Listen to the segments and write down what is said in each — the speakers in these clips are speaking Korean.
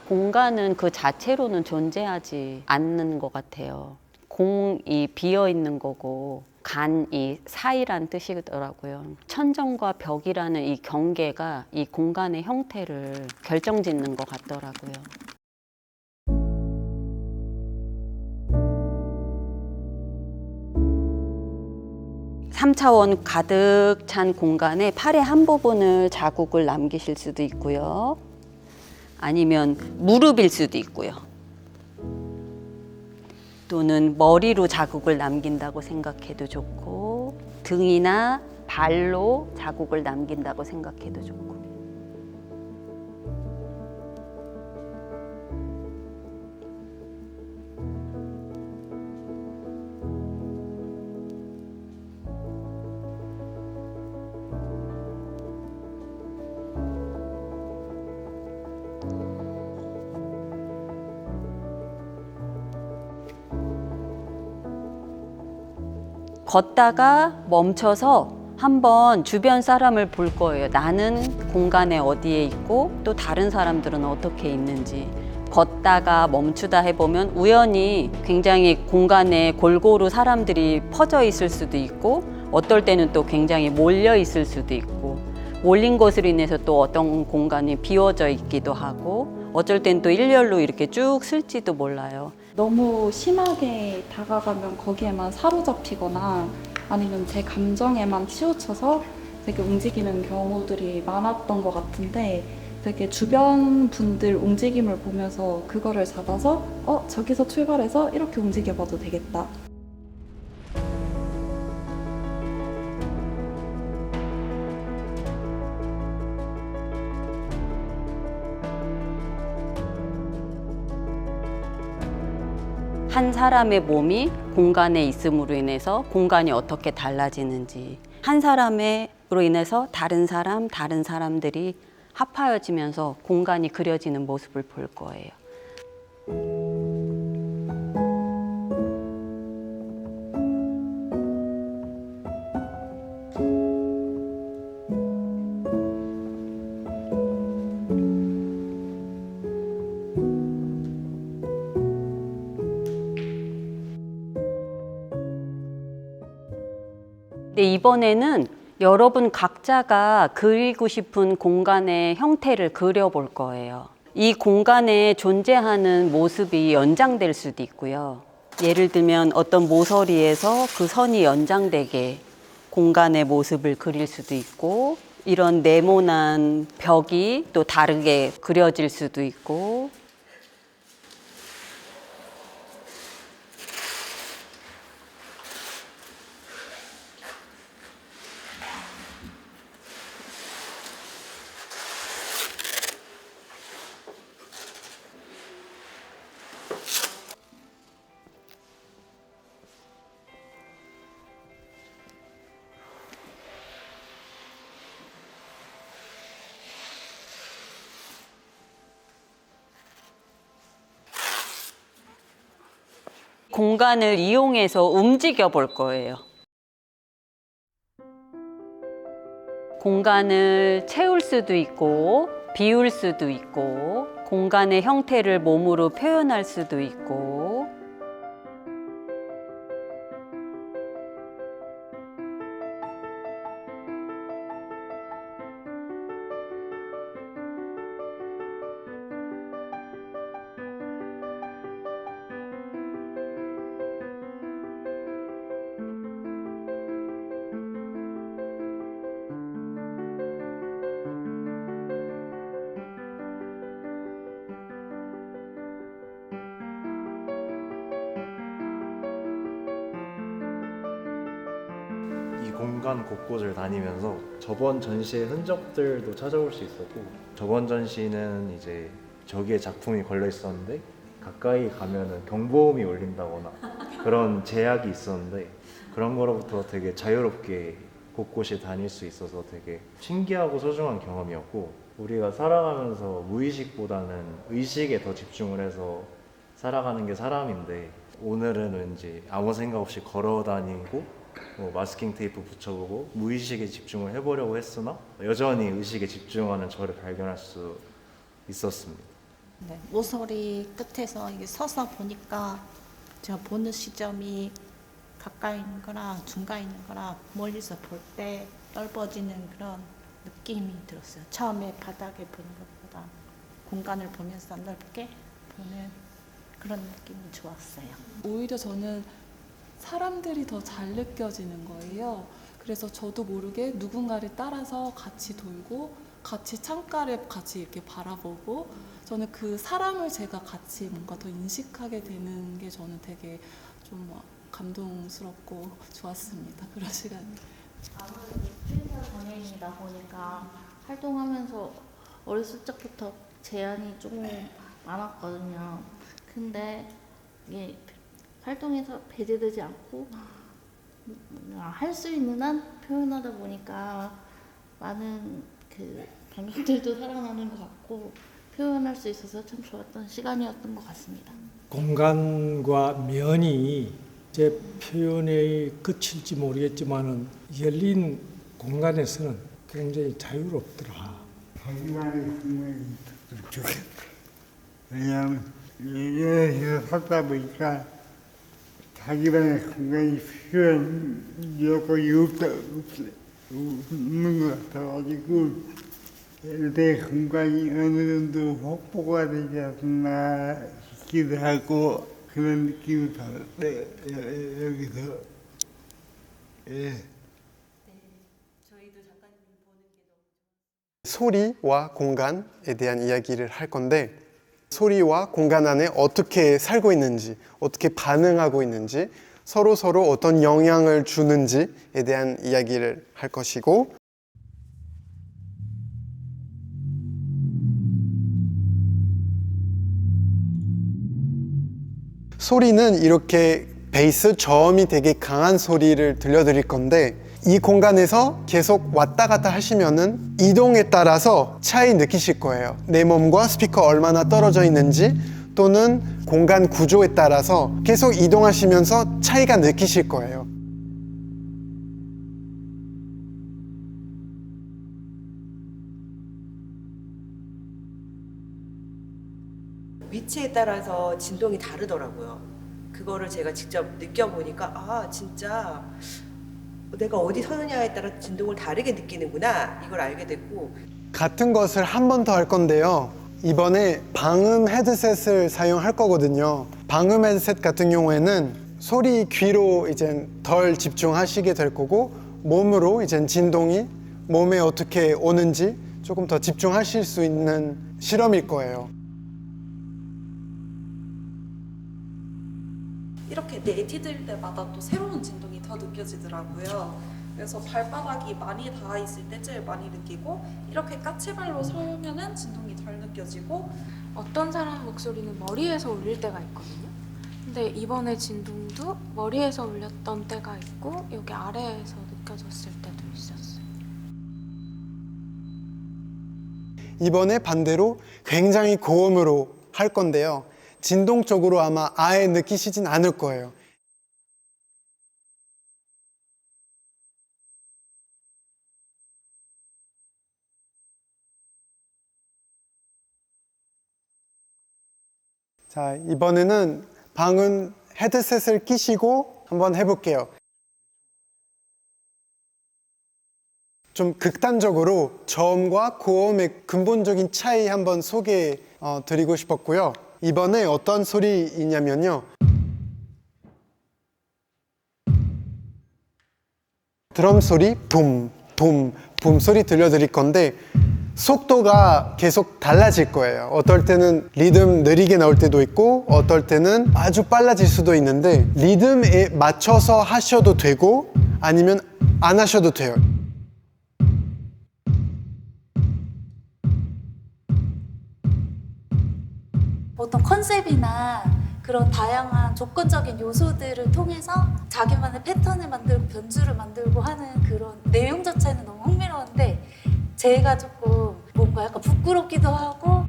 공간은 그 자체로는 존재하지 않는 것 같아요. 공이 비어 있는 거고 간이 사이란 뜻이더라고요. 천정과 벽이라는 이 경계가 이 공간의 형태를 결정짓는 것 같더라고요. 3차원 가득 찬 공간에 팔의 한 부분을 자국을 남기실 수도 있고요. 아니면 무릎일 수도 있고요. 또는 머리로 자국을 남긴다고 생각해도 좋고, 등이나 발로 자국을 남긴다고 생각해도 좋고. 걷다가 멈춰서 한번 주변 사람을 볼 거예요. 나는 공간에 어디에 있고 또 다른 사람들은 어떻게 있는지. 걷다가 멈추다 해보면 우연히 굉장히 공간에 골고루 사람들이 퍼져 있을 수도 있고, 어떨 때는 또 굉장히 몰려 있을 수도 있고, 몰린 것으로 인해서 또 어떤 공간이 비워져 있기도 하고, 어쩔 땐 또 일렬로 이렇게 쭉 쓸지도 몰라요. 너무 심하게 다가가면 거기에만 사로잡히거나 아니면 제 감정에만 치우쳐서 되게 움직이는 경우들이 많았던 것 같은데, 되게 주변 분들 움직임을 보면서 그거를 잡아서 저기서 출발해서 이렇게 움직여봐도 되겠다. 한 사람의 몸이 공간에 있음으로 인해서 공간이 어떻게 달라지는지, 한 사람으로 인해서 다른 사람들이 합하여지면서 공간이 그려지는 모습을 볼 거예요. 근데 이번에는 여러분 각자가 그리고 싶은 공간의 형태를 그려볼 거예요. 이 공간에 존재하는 모습이 연장될 수도 있고요. 예를 들면 어떤 모서리에서 그 선이 연장되게 공간의 모습을 그릴 수도 있고, 이런 네모난 벽이 또 다르게 그려질 수도 있고, 공간을 이용해서 움직여 볼 거예요. 공간을 채울 수도 있고, 비울 수도 있고, 공간의 형태를 몸으로 표현할 수도 있고, 이 공간 곳곳을 다니면서 저번 전시의 흔적들도 찾아볼 수 있었고, 저번 전시는 이제 저기에 작품이 걸려 있었는데 가까이 가면은 경보음이 울린다거나 그런 제약이 있었는데, 그런 거로부터 되게 자유롭게 곳곳이 다닐 수 있어서 되게 신기하고 소중한 경험이었고, 우리가 살아가면서 무의식보다는 의식에 더 집중을 해서 살아가는 게 사람인데, 오늘은 왠지 아무 생각 없이 걸어 다니고 마스킹 테이프 붙여보고 무의식에 집중을 해보려고 했으나 여전히 의식에 집중하는 저를 발견할 수 있었습니다. 네, 모서리 끝에서 이게 서서 보니까 제가 보는 시점이 가까이 있는 거랑 중간에 있는 거랑 멀리서 볼 때 넓어지는 그런 느낌이 들었어요. 처음에 바닥에 보는 것보다 공간을 보면서 넓게 보는 그런 느낌이 좋았어요. 오히려 저는 사람들이 더 잘 느껴지는 거예요. 그래서 저도 모르게 누군가를 따라서 같이 돌고 같이 창가를 같이 이렇게 바라보고 저는 그 사람을 제가 같이 뭔가 더 인식하게 되는 게 저는 되게 좀 감동스럽고 좋았습니다. 그런 시간이. 아무래도 출사 장애인이다 보니까 활동하면서 어렸을 적부터 제한이 조금 많았거든요. 근데 이게 활동에서 배제되지 않고 할 수 있는 한 표현하다 보니까 많은 그 감정들도 살아나는 것 같고 표현할 수 있어서 참 좋았던 시간이었던 것 같습니다. 공간과 면이 제 표현의 끝일지 모르겠지만은 열린 공간에서는 굉장히 자유롭더라. 자기만의 공간이 있었으면 좋겠다. 왜냐하면 여기서 살다 보니까 자기만의 공간이 필요한 여건이 없는 것 같아가지고 내 공간이 어느 정도 확보가 되지 않나 싶기도 하고 그런 느낌이 받았어요. 여기서. 예. 소리와 공간에 대한 이야기를 할 건데 소리와 공간 안에 어떻게 살고 있는지, 어떻게 반응하고 있는지, 서로 어떤 영향을 주는지에 대한 이야기를 할 것이고 소리는 이렇게 베이스, 저음이 되게 강한 소리를 들려드릴 건데 이 공간에서 계속 왔다 갔다 하시면은 이동에 따라서 차이 느끼실 거예요. 내 몸과 스피커 얼마나 떨어져 있는지 또는 공간 구조에 따라서 계속 이동하시면서 차이가 느끼실 거예요. 위치에 따라서 진동이 다르더라고요. 그거를 제가 직접 느껴보니까 아 진짜 내가 어디 서느냐에 따라 진동을 다르게 느끼는구나 이걸 알게 됐고 같은 것을 한 번 더 할 건데요. 이번에 방음 헤드셋을 사용할 거거든요. 방음 헤드셋 같은 경우에는 소리 귀로 이제 덜 집중하시게 될 거고 몸으로 이제 진동이 몸에 어떻게 오는지 조금 더 집중하실 수 있는 실험일 거예요. 이렇게 내디딜 때마다 또 새로운 진동이 더 느껴지더라고요. 그래서 발바닥이 많이 닿아 있을 때 제일 많이 느끼고 이렇게 까치발로 서면은 진동이 덜 느껴지고 어떤 사람 목소리는 머리에서 울릴 때가 있거든요. 근데 이번에 진동도 머리에서 울렸던 때가 있고 여기 아래에서 느껴졌을 때도 있었어요. 이번에 반대로 굉장히 고음으로 할 건데요. 진동적으로 아마 아예 느끼시진 않을 거예요. 자, 이번에는 방음 헤드셋을 끼시고 한번 해볼게요. 좀 극단적으로 저음과 고음의 근본적인 차이 한번 소개해 드리고 싶었고요. 이번에 어떤 소리이냐면요. 드럼 소리, 붐, 붐, 붐 소리 들려드릴 건데 속도가 계속 달라질 거예요. 어떨 때는 리듬 느리게 나올 때도 있고 어떨 때는 아주 빨라질 수도 있는데 리듬에 맞춰서 하셔도 되고 아니면 안 하셔도 돼요. 어떤 컨셉이나 그런 다양한 조건적인 요소들을 통해서 자기만의 패턴을 만들고 변주를 만들고 하는 그런 내용 자체는 너무 흥미로운데 제가 조금 뭔가 약간 부끄럽기도 하고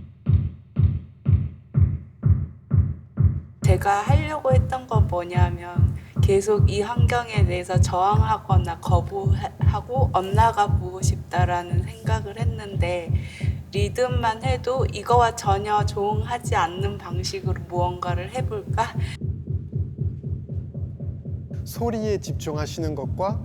제가 하려고 했던 건 뭐냐면 계속 이 환경에 대해서 저항하거나 거부하고 엇나가 보고 싶다라는 생각을 했는데 리듬만 해도 이거와 전혀 조응하지 않는 방식으로 무언가를 해볼까? 소리에 집중하시는 것과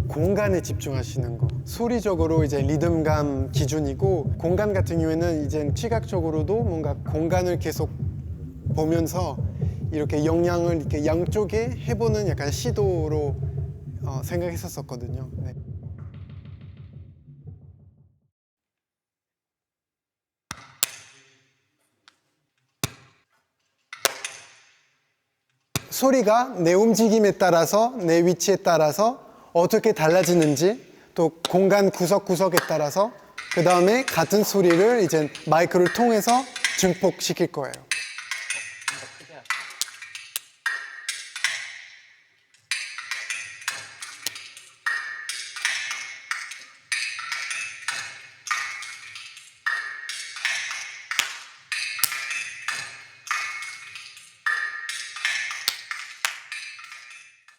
공간에 집중하시는 것. 소리적으로 이제 리듬감 기준이고, 공간 같은 경우에는 이제 시각적으로도 뭔가 공간을 계속 보면서 이렇게 영향을 이렇게 양쪽에 해보는 약간 시도로 생각했었거든요. 네. 소리가 내 움직임에 따라서, 내 위치에 따라서 어떻게 달라지는지, 또 공간 구석구석에 따라서, 그 다음에 같은 소리를 이제 마이크를 통해서 증폭시킬 거예요.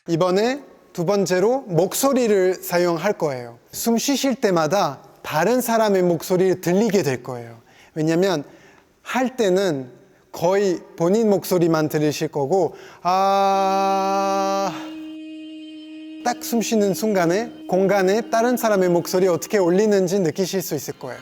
이번에 두 번째로 목소리를 사용할 거예요. 숨 쉬실 때마다 다른 사람의 목소리를 들리게 될 거예요. 왜냐면 할 때는 거의 본인 목소리만 들으실 거고, 딱 숨 쉬는 순간에 공간에 다른 사람의 목소리 어떻게 울리는지 느끼실 수 있을 거예요.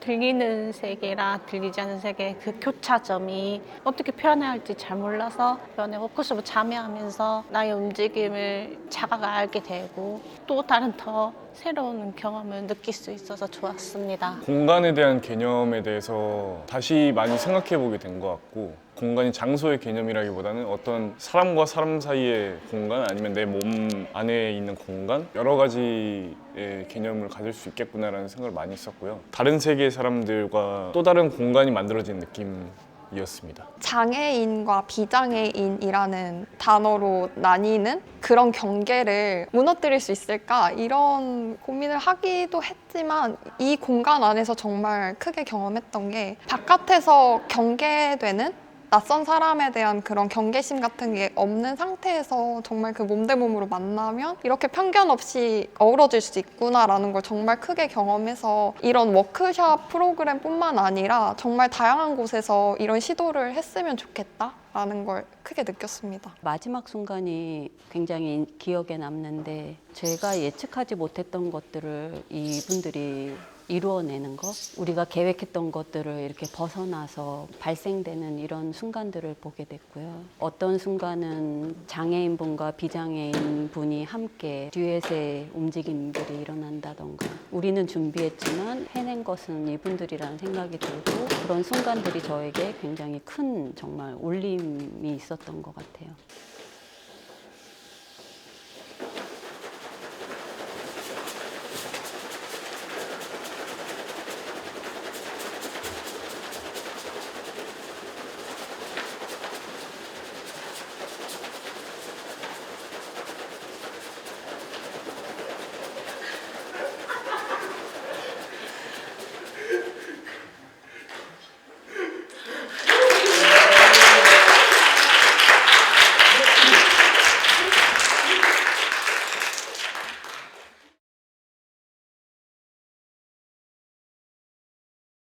들리는 세계랑 들리지 않는 세계 그 교차점이 어떻게 표현해야 할지 잘 몰라서 이번에 워크숍을 참여하면서 나의 움직임을 자가가 알게 되고 또 다른 더 새로운 경험을 느낄 수 있어서 좋았습니다. 공간에 대한 개념에 대해서 다시 많이 생각해 보게 된 것 같고, 공간이 장소의 개념이라기보다는 어떤 사람과 사람 사이의 공간, 아니면 내 몸 안에 있는 공간, 여러 가지의 개념을 가질 수 있겠구나라는 생각을 많이 했었고요. 다른 세계의 사람들과 또 다른 공간이 만들어진 느낌이었습니다. 장애인과 비장애인이라는 단어로 나뉘는 그런 경계를 무너뜨릴 수 있을까, 이런 고민을 하기도 했지만, 이 공간 안에서 정말 크게 경험했던 게 바깥에서 경계되는 낯선 사람에 대한 그런 경계심 같은 게 없는 상태에서 정말 그 몸 대 몸으로 만나면 이렇게 편견 없이 어우러질 수 있구나라는 걸 정말 크게 경험해서, 이런 워크숍 프로그램뿐만 아니라 정말 다양한 곳에서 이런 시도를 했으면 좋겠다라는 걸 크게 느꼈습니다. 마지막 순간이 굉장히 기억에 남는데, 제가 예측하지 못했던 것들을 이분들이 이루어내는 것, 우리가 계획했던 것들을 이렇게 벗어나서 발생되는 이런 순간들을 보게 됐고요. 어떤 순간은 장애인분과 비장애인분이 함께 듀엣의 움직임들이 일어난다던가, 우리는 준비했지만 해낸 것은 이분들이라는 생각이 들고, 그런 순간들이 저에게 굉장히 큰 정말 울림이 있었던 것 같아요.